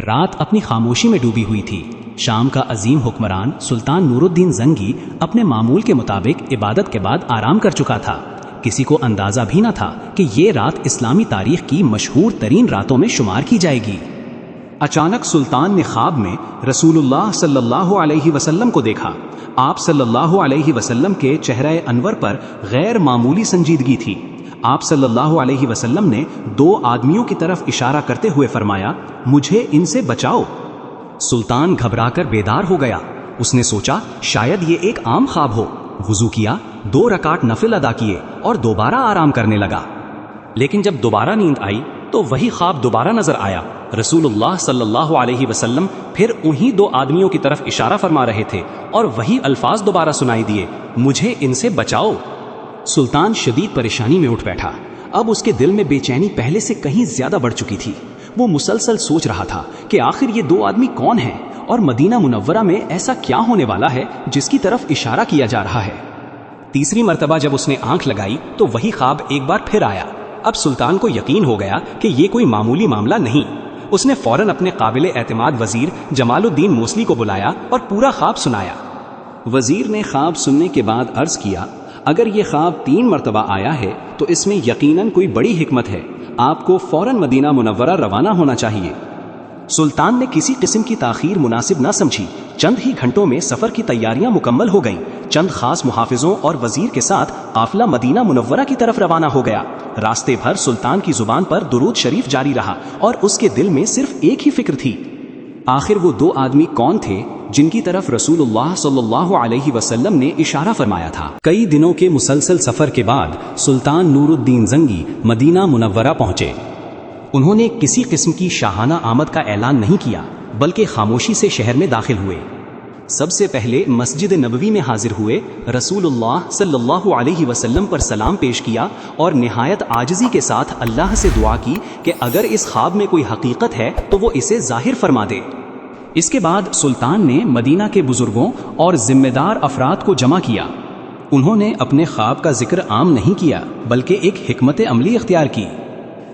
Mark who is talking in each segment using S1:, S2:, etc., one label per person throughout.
S1: رات اپنی خاموشی میں ڈوبی ہوئی تھی۔ شام کا عظیم حکمران سلطان نور الدین زنگی اپنے معمول کے مطابق عبادت کے بعد آرام کر چکا تھا۔ کسی کو اندازہ بھی نہ تھا کہ یہ رات اسلامی تاریخ کی مشہور ترین راتوں میں شمار کی جائے گی۔ اچانک سلطان نے خواب میں رسول اللہ صلی اللہ علیہ وسلم کو دیکھا۔ آپ صلی اللہ علیہ وسلم کے چہرہ انور پر غیر معمولی سنجیدگی تھی۔ آپ صلی اللہ علیہ وسلم نے 2 آدمیوں کی طرف اشارہ کرتے ہوئے فرمایا، مجھے ان سے بچاؤ۔ سلطان گھبرا کر بیدار ہو گیا۔ اس نے سوچا شاید یہ ایک عام خواب ہو۔ وضو کیا، 2 رکعت نفل ادا کیے اور دوبارہ آرام کرنے لگا۔ لیکن جب دوبارہ نیند آئی تو وہی خواب دوبارہ نظر آیا۔ رسول اللہ صلی اللہ علیہ وسلم پھر انہی 2 آدمیوں کی طرف اشارہ فرما رہے تھے اور وہی الفاظ دوبارہ سنائی دیے، مجھے ان سے بچاؤ۔ سلطان شدید پریشانی میں اٹھ بیٹھا۔ اب اس کے دل میں بے چینی پہلے سے کہیں زیادہ بڑھ چکی تھی۔ وہ مسلسل سوچ رہا تھا کہ آخر یہ 2 آدمی کون ہیں اور مدینہ منورہ میں ایسا کیا ہونے والا ہے جس کی طرف اشارہ کیا جا رہا ہے۔ تیسری مرتبہ جب اس نے آنکھ لگائی تو وہی خواب ایک بار پھر آیا۔ اب سلطان کو یقین ہو گیا کہ یہ کوئی معمولی معاملہ نہیں۔ اس نے فوراً اپنے قابل اعتماد وزیر جمال الدین موصلی کو بلایا اور پورا خواب سنایا۔ وزیر نے خواب سننے کے بعد عرض کیا، اگر یہ خواب 3 مرتبہ آیا ہے تو اس میں یقیناً کوئی بڑی حکمت ہے۔ آپ کو فوراً مدینہ منورہ روانہ ہونا چاہیے۔ سلطان نے کسی قسم کی تاخیر مناسب نہ سمجھی۔ چند ہی گھنٹوں میں سفر کی تیاریاں مکمل ہو گئیں۔ چند خاص محافظوں اور وزیر کے ساتھ قافلہ مدینہ منورہ کی طرف روانہ ہو گیا۔ راستے بھر سلطان کی زبان پر درود شریف جاری رہا اور اس کے دل میں صرف ایک ہی فکر تھی، آخر وہ 2 آدمی کون تھے جن کی طرف رسول اللہ صلی اللہ علیہ وسلم نے اشارہ فرمایا تھا۔ کئی دنوں کے مسلسل سفر کے بعد سلطان نور الدین زنگی مدینہ منورہ پہنچے۔ انہوں نے کسی قسم کی شاہانہ آمد کا اعلان نہیں کیا بلکہ خاموشی سے شہر میں داخل ہوئے۔ سب سے پہلے مسجد نبوی میں حاضر ہوئے، رسول اللہ صلی اللہ علیہ وسلم پر سلام پیش کیا اور نہایت عاجزی کے ساتھ اللہ سے دعا کی کہ اگر اس خواب میں کوئی حقیقت ہے تو وہ اسے ظاہر فرما دے۔ اس کے بعد سلطان نے مدینہ کے بزرگوں اور ذمہ دار افراد کو جمع کیا۔ انہوں نے اپنے خواب کا ذکر عام نہیں کیا بلکہ ایک حکمت عملی اختیار کی۔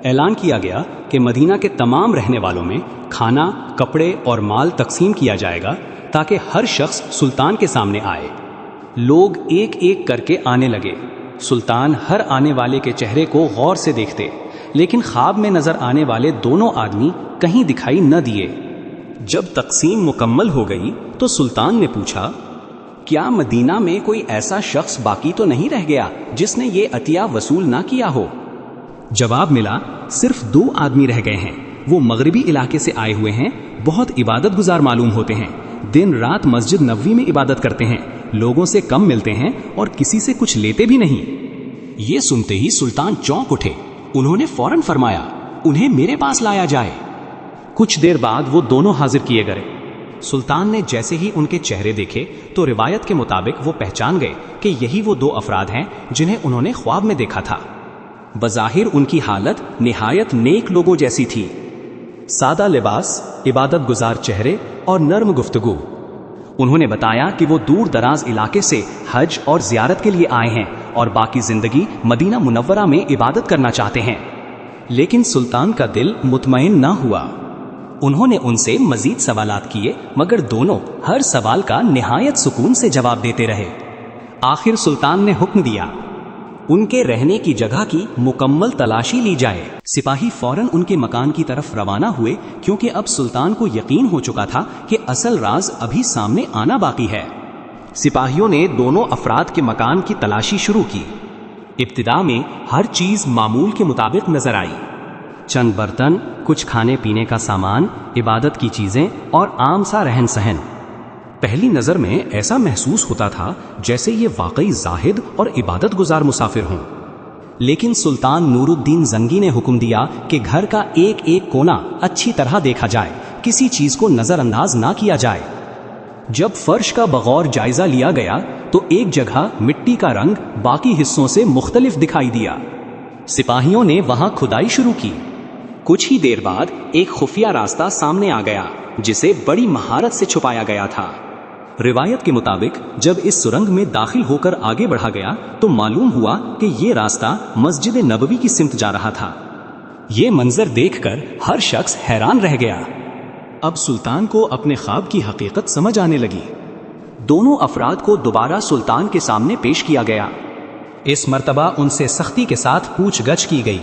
S1: اعلان کیا گیا کہ مدینہ کے تمام رہنے والوں میں کھانا، کپڑے اور مال تقسیم کیا جائے گا تاکہ ہر شخص سلطان کے سامنے آئے۔ لوگ ایک ایک کر کے آنے لگے۔ سلطان ہر آنے والے کے چہرے کو غور سے دیکھتے، لیکن خواب میں نظر آنے والے دونوں آدمی کہیں دکھائی نہ دیے۔ جب تقسیم مکمل ہو گئی تو سلطان نے پوچھا، کیا مدینہ میں کوئی ایسا شخص باقی تو نہیں رہ گیا جس نے یہ عطیہ وصول نہ کیا ہو؟ جواب ملا، صرف 2 آدمی رہ گئے ہیں۔ وہ مغربی علاقے سے آئے ہوئے ہیں، بہت عبادت گزار معلوم ہوتے ہیں، دن رات مسجد نبوی میں عبادت کرتے ہیں، لوگوں سے کم ملتے ہیں اور کسی سے کچھ لیتے بھی نہیں۔ یہ سنتے ہی سلطان چونک اٹھے۔ انہوں نے فوراً فرمایا، انہیں میرے پاس لایا جائے۔ کچھ دیر بعد وہ دونوں حاضر کیے گئے۔ سلطان نے جیسے ہی ان کے چہرے دیکھے تو روایت کے مطابق وہ پہچان گئے کہ یہی وہ 2 افراد ہیں جنہیں انہوں نے خواب میں دیکھا تھا۔ بظاہر ان کی حالت نہایت نیک لوگوں جیسی تھی، سادہ لباس، عبادت گزار چہرے اور نرم گفتگو۔ انہوں نے بتایا کہ وہ دور دراز علاقے سے حج اور زیارت کے لیے آئے ہیں اور باقی زندگی مدینہ منورہ میں عبادت کرنا چاہتے ہیں۔ لیکن سلطان کا دل مطمئن نہ ہوا۔ انہوں نے ان سے مزید سوالات کیے مگر دونوں ہر سوال کا نہایت سکون سے جواب دیتے رہے۔ آخر سلطان نے حکم دیا، ان کے رہنے کی جگہ کی مکمل تلاشی لی جائے۔ سپاہی فوراً ان کے مکان کی طرف روانہ ہوئے کیونکہ اب سلطان کو یقین ہو چکا تھا کہ اصل راز ابھی سامنے آنا باقی ہے۔ سپاہیوں نے دونوں افراد کے مکان کی تلاشی شروع کی۔ ابتدا میں ہر چیز معمول کے مطابق نظر آئی، چند برتن، کچھ کھانے پینے کا سامان، عبادت کی چیزیں اور عام سا رہن سہن۔ پہلی نظر میں ایسا محسوس ہوتا تھا جیسے یہ واقعی زاہد اور عبادت گزار مسافر ہوں۔ لیکن سلطان نور الدین زنگی نے حکم دیا کہ گھر کا ایک ایک کونا اچھی طرح دیکھا جائے، کسی چیز کو نظر انداز نہ کیا جائے۔ جب فرش کا بغور جائزہ لیا گیا تو ایک جگہ مٹی کا رنگ باقی حصوں سے مختلف دکھائی دیا۔ سپاہیوں نے وہاں کھدائی شروع کی۔ کچھ ہی دیر بعد ایک خفیہ راستہ سامنے آ گیا جسے بڑی مہارت سے چھپایا گیا تھا۔ روایت کے مطابق جب اس سرنگ میں داخل ہو کر آگے بڑھا گیا تو معلوم ہوا کہ یہ راستہ مسجد نبوی کی سمت جا رہا تھا۔ یہ منظر دیکھ کر ہر شخص حیران رہ گیا۔ اب سلطان کو اپنے خواب کی حقیقت سمجھ آنے لگی۔ دونوں افراد کو دوبارہ سلطان کے سامنے پیش کیا گیا۔ اس مرتبہ ان سے سختی کے ساتھ پوچھ گچھ کی گئی۔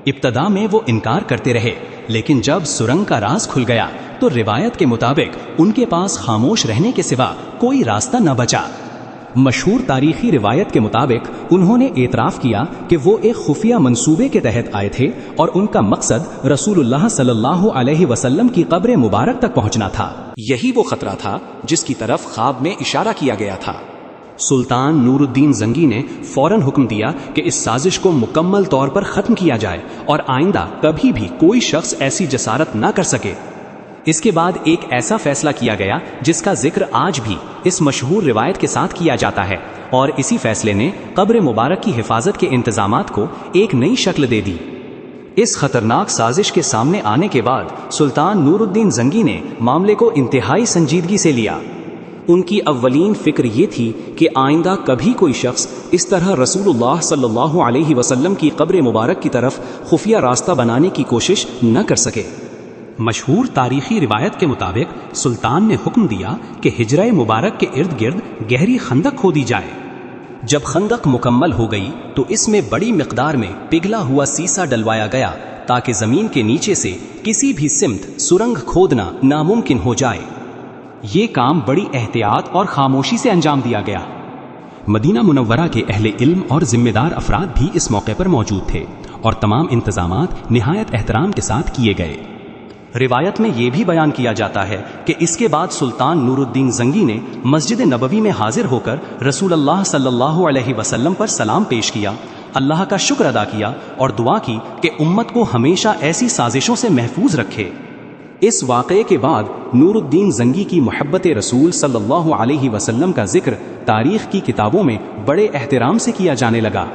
S1: ابتدا میں وہ انکار کرتے رہے، لیکن جب سرنگ کا راز کھل گیا تو روایت کے مطابق ان کے پاس خاموش رہنے کے سوا کوئی راستہ نہ بچا۔ مشہور تاریخی روایت کے مطابق انہوں نے اعتراف کیا کہ وہ ایک خفیہ منصوبے کے تحت آئے تھے اور ان کا مقصد رسول اللہ صلی اللہ علیہ وسلم کی قبر مبارک تک پہنچنا تھا۔ یہی وہ خطرہ تھا جس کی طرف خواب میں اشارہ کیا گیا تھا۔ سلطان نور الدین زنگی نے فوراً حکم دیا کہ اس سازش کو مکمل طور پر ختم کیا جائے اور آئندہ کبھی بھی کوئی شخص ایسی جسارت نہ کر سکے۔ اس کے بعد ایک ایسا فیصلہ کیا گیا جس کا ذکر آج بھی اس مشہور روایت کے ساتھ کیا جاتا ہے، اور اسی فیصلے نے قبر مبارک کی حفاظت کے انتظامات کو ایک نئی شکل دے دی۔ اس خطرناک سازش کے سامنے آنے کے بعد سلطان نور الدین زنگی نے معاملے کو انتہائی سنجیدگی سے لیا۔ ان کی اولین فکر یہ تھی کہ آئندہ کبھی کوئی شخص اس طرح رسول اللہ صلی اللہ علیہ وسلم کی قبر مبارک کی طرف خفیہ راستہ بنانے کی کوشش نہ کر سکے۔ مشہور تاریخی روایت کے مطابق سلطان نے حکم دیا کہ حجرہ مبارک کے ارد گرد گہری خندق کھودی جائے۔ جب خندق مکمل ہو گئی تو اس میں بڑی مقدار میں پگھلا ہوا سیسا ڈلوایا گیا تاکہ زمین کے نیچے سے کسی بھی سمت سرنگ کھودنا ناممکن ہو جائے۔ یہ کام بڑی احتیاط اور خاموشی سے انجام دیا گیا۔ مدینہ منورہ کے اہل علم اور ذمہ دار افراد بھی اس موقع پر موجود تھے اور تمام انتظامات نہایت احترام کے ساتھ کیے گئے۔ روایت میں یہ بھی بیان کیا جاتا ہے کہ اس کے بعد سلطان نور الدین زنگی نے مسجد نبوی میں حاضر ہو کر رسول اللہ صلی اللہ علیہ وسلم پر سلام پیش کیا، اللہ کا شکر ادا کیا اور دعا کی کہ امت کو ہمیشہ ایسی سازشوں سے محفوظ رکھے۔ اس واقعے کے بعد نور الدین زنگی کی محبت رسول صلی اللہ علیہ وسلم کا ذکر تاریخ کی کتابوں میں بڑے احترام سے کیا جانے لگا۔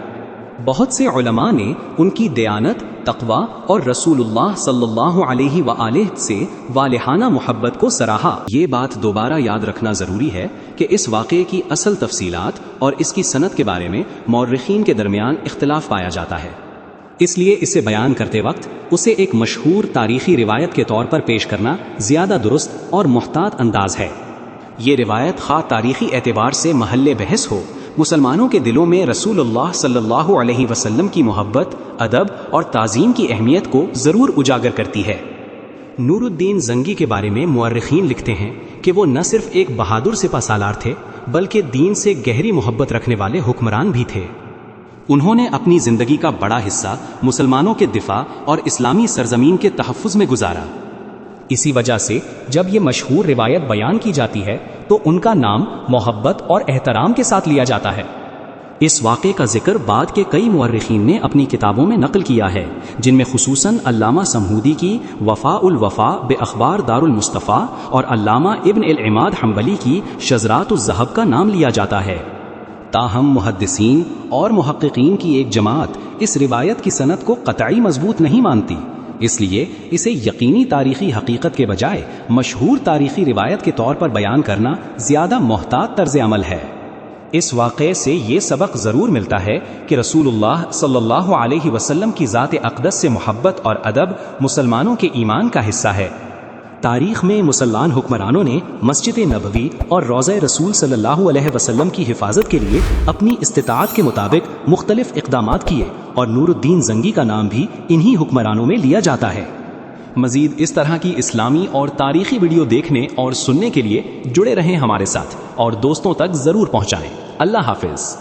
S1: بہت سے علماء نے ان کی دیانت، تقوی اور رسول اللہ صلی اللہ علیہ وآلہ سے والہانہ محبت کو سراہا۔ یہ بات دوبارہ یاد رکھنا ضروری ہے کہ اس واقعے کی اصل تفصیلات اور اس کی سند کے بارے میں مورخین کے درمیان اختلاف پایا جاتا ہے، اس لیے اسے بیان کرتے وقت اسے ایک مشہور تاریخی روایت کے طور پر پیش کرنا زیادہ درست اور محتاط انداز ہے۔ یہ روایت خواہ تاریخی اعتبار سے محل بحث ہو، مسلمانوں کے دلوں میں رسول اللہ صلی اللہ علیہ وسلم کی محبت، ادب اور تعظیم کی اہمیت کو ضرور اجاگر کرتی ہے۔ نور الدین زنگی کے بارے میں مورخین لکھتے ہیں کہ وہ نہ صرف ایک بہادر سپہ سالار تھے بلکہ دین سے گہری محبت رکھنے والے حکمران بھی تھے۔ انہوں نے اپنی زندگی کا بڑا حصہ مسلمانوں کے دفاع اور اسلامی سرزمین کے تحفظ میں گزارا۔ اسی وجہ سے جب یہ مشہور روایت بیان کی جاتی ہے تو ان کا نام محبت اور احترام کے ساتھ لیا جاتا ہے۔ اس واقعے کا ذکر بعد کے کئی مورخین نے اپنی کتابوں میں نقل کیا ہے، جن میں خصوصاً علامہ سمہودی کی وفاء الوفا باخبار دار المصطفیٰ اور علامہ ابن العماد حنبلی کی شذرات الذہب کا نام لیا جاتا ہے۔ تاہم محدثین اور محققین کی ایک جماعت اس روایت کی سند کو قطعی مضبوط نہیں مانتی، اس لیے اسے یقینی تاریخی حقیقت کے بجائے مشہور تاریخی روایت کے طور پر بیان کرنا زیادہ محتاط طرز عمل ہے۔ اس واقعے سے یہ سبق ضرور ملتا ہے کہ رسول اللہ صلی اللہ علیہ وسلم کی ذات اقدس سے محبت اور ادب مسلمانوں کے ایمان کا حصہ ہے۔ تاریخ میں مسلمان حکمرانوں نے مسجد نبوی اور روضہ رسول صلی اللہ علیہ وسلم کی حفاظت کے لیے اپنی استطاعت کے مطابق مختلف اقدامات کیے، اور نور الدین زنگی کا نام بھی انہی حکمرانوں میں لیا جاتا ہے۔ مزید اس طرح کی اسلامی اور تاریخی ویڈیو دیکھنے اور سننے کے لیے جڑے رہیں ہمارے ساتھ اور دوستوں تک ضرور پہنچائیں۔ اللہ حافظ۔